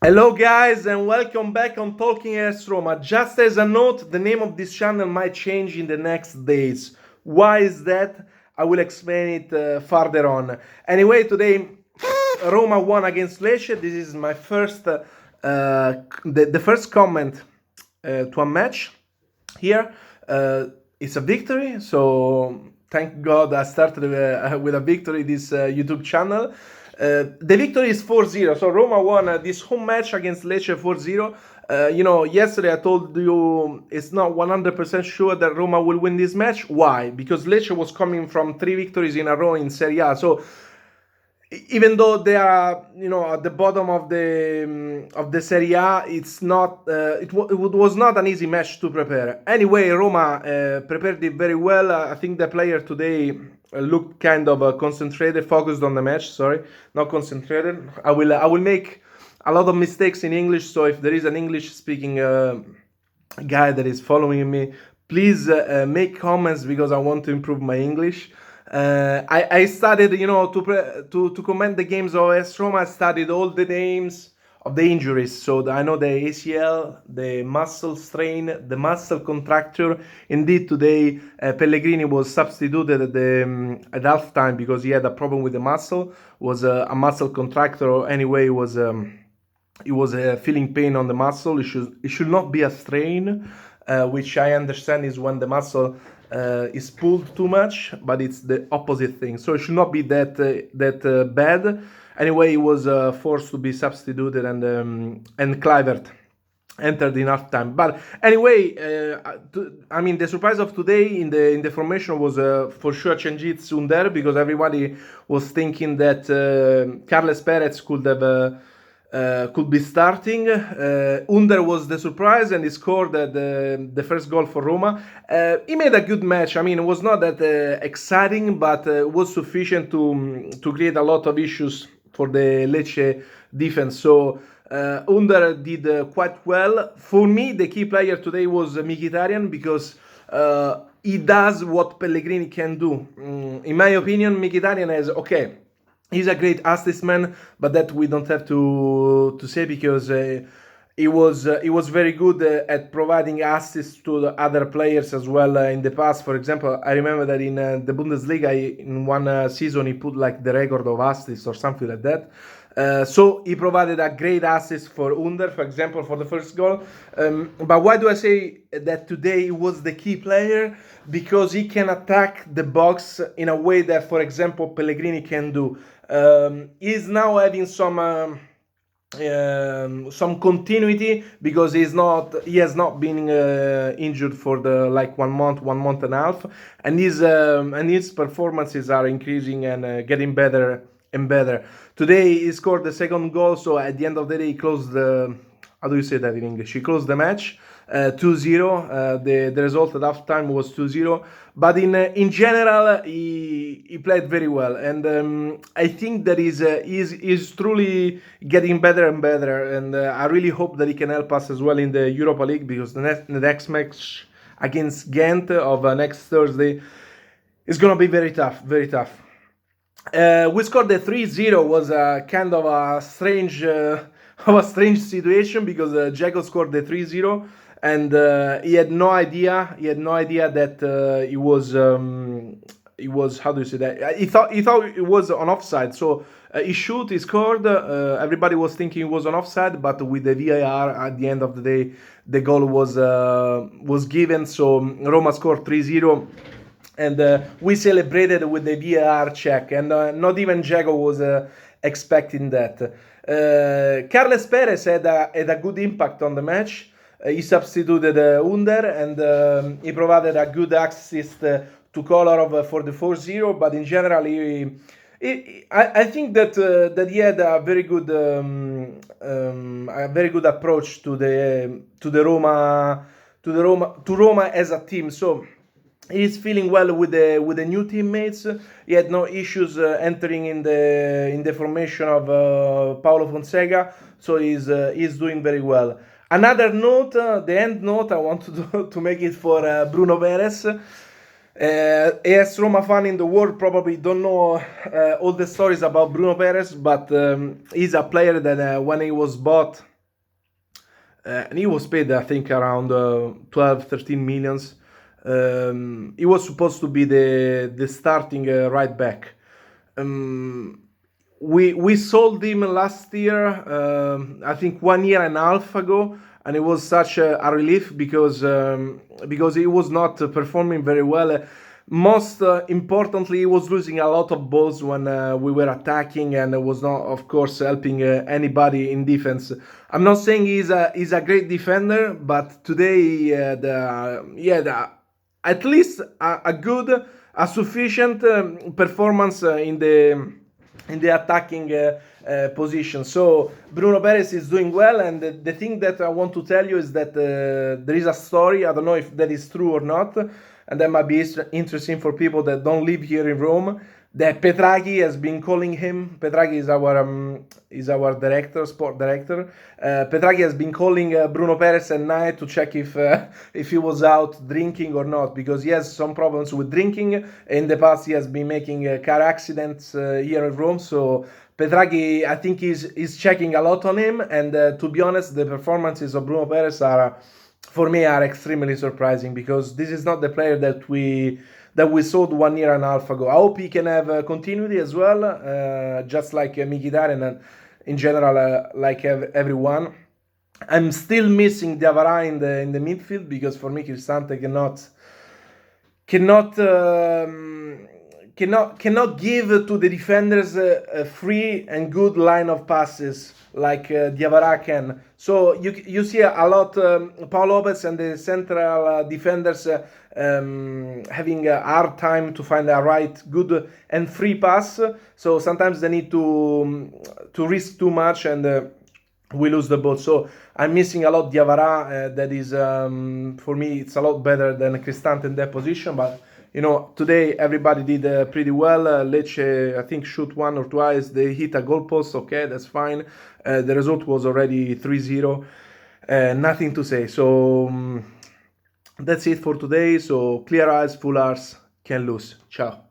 Hello guys and welcome back on Talking As Roma. Just as a note, the name of this channel might change in the next days. Why is that? I will explain it further on. Anyway, today Roma won against Lecce. This is my first, the first comment to a match here. It's a victory, so thank God I started with a victory this YouTube channel. The victory is 4-0, so Roma won this home match against Lecce 4-0. Yesterday I told you it's not 100% sure that Roma will win this match. Why? Because Lecce was coming from 3 victories in a row in Serie A, so even though they are, at the bottom of the Serie A, it's not. It was not an easy match to prepare. Anyway, Roma prepared it very well. I think the player today looked kind of concentrated, focused on the match. Sorry, not concentrated. I will make a lot of mistakes in English. So if there is an English-speaking guy that is following me, please make comments because I want to improve my English. I studied, to comment the games of AS Roma. I studied all the names of the injuries. So I know the ACL, the muscle strain, the muscle contracture. Indeed, today Pellegrini was substituted at halftime because he had a problem with the muscle. Was a muscle contracture. Anyway, he was feeling pain on the muscle. It should not be a strain, which I understand is when the muscle is pulled too much, but it's the opposite thing. So it should not be that bad. Anyway, he was forced to be substituted, and Kluivert entered in halftime. But anyway, the surprise of today in the formation was for sure Cengiz Under, because everybody was thinking that Carles Perez could be starting. Under was the surprise, and he scored the first goal for Roma. He made a good match. It was not that exciting, but was sufficient to create a lot of issues for the Lecce defense. So Under did quite well. For me, the key player today was Mkhitaryan, because he does what Pellegrini can do. In my opinion, Mkhitaryan has, he's a great assist man, but that we don't have to say, because he was very good at providing assists to the other players as well in the past. For example, I remember that in the Bundesliga, in one season, he put like the record of assists or something like that. So he provided a great assist for Under, for example, for the first goal. But why do I say that today he was the key player? Because he can attack the box in a way that, for example, Pellegrini can do. He's now having some continuity, because he has not been injured for the 1 month and a half, and his performances are increasing and getting better and better. Today he scored the second goal, so at the end of the day he closed how do you say that in English? He closed the match 2-0. The result at halftime was 2-0. But in general, he played very well, and I think that he's truly getting better and better. And I really hope that he can help us as well in the Europa League, because the next match against Ghent of next Thursday is gonna be very tough, very tough. We scored the 3-0. Was kind of a strange situation, because Dzeko scored the 3-0, and he had no idea that he was how do you say that? He thought it was on offside. So he scored. Everybody was thinking it was on offside, but with the VAR at the end of the day, the goal was given. So Roma scored 3-0. And we celebrated with the VAR check, and not even Dzeko was expecting that. Carles Perez had a good impact on the match. He substituted Under, and he provided a good assist to Kolarov for the 4-0. But in general, I think that he had a very good approach to Roma as a team. So he's feeling well with the new teammates. He had no issues entering in the formation of Paulo Fonseca, so he's doing very well. Another note, the end note, I want to make it for Bruno Perez. AS Roma fan in the world probably don't know all the stories about Bruno Perez, but he's a player that when he was bought and he was paid, I think, around 12, 13 millions. He was supposed to be the starting right back. We sold him last year, I think 1 year and a half ago, and it was such a relief because he was not performing very well. Most importantly, he was losing a lot of balls when we were attacking, and was not, of course, helping anybody in defense. I'm not saying he's a great defender, but today at least a sufficient performance in the attacking position. So Bruno Perez is doing well, and the thing that I want to tell you is that there is a story. I don't know if that is true or not, and that might be interesting for people that don't live here in Rome. That Petraghi has been calling him. Petraghi is our director, sport director. Petraghi has been calling Bruno Perez at night to check if he was out drinking or not, because he has some problems with drinking. In the past, he has been making car accidents here in Rome. So Petraghi, I think, is checking a lot on him. And to be honest, the performances of Bruno Perez for me, are extremely surprising, because this is not the player that we sold 1 year and a half ago. I hope he can have continuity as well, just like Mkhitaryan, and in general, like everyone. I'm still missing Diawara in the midfield, because for me, Cristante cannot give to the defenders a free and good line of passes like Diawara can. So you see a lot Paul Lopez and the central defenders having a hard time to find a right, good and free pass. So sometimes they need to risk too much, and we lose the ball. So I'm missing a lot Diawara. That is, for me, it's a lot better than Cristante in that position. But today everybody did pretty well. Lecce, I think, shoot one or twice. They hit a goalpost. Okay, that's fine. The result was already 3-0. Nothing to say. So that's it for today. So clear eyes, full hearts, can lose. Ciao.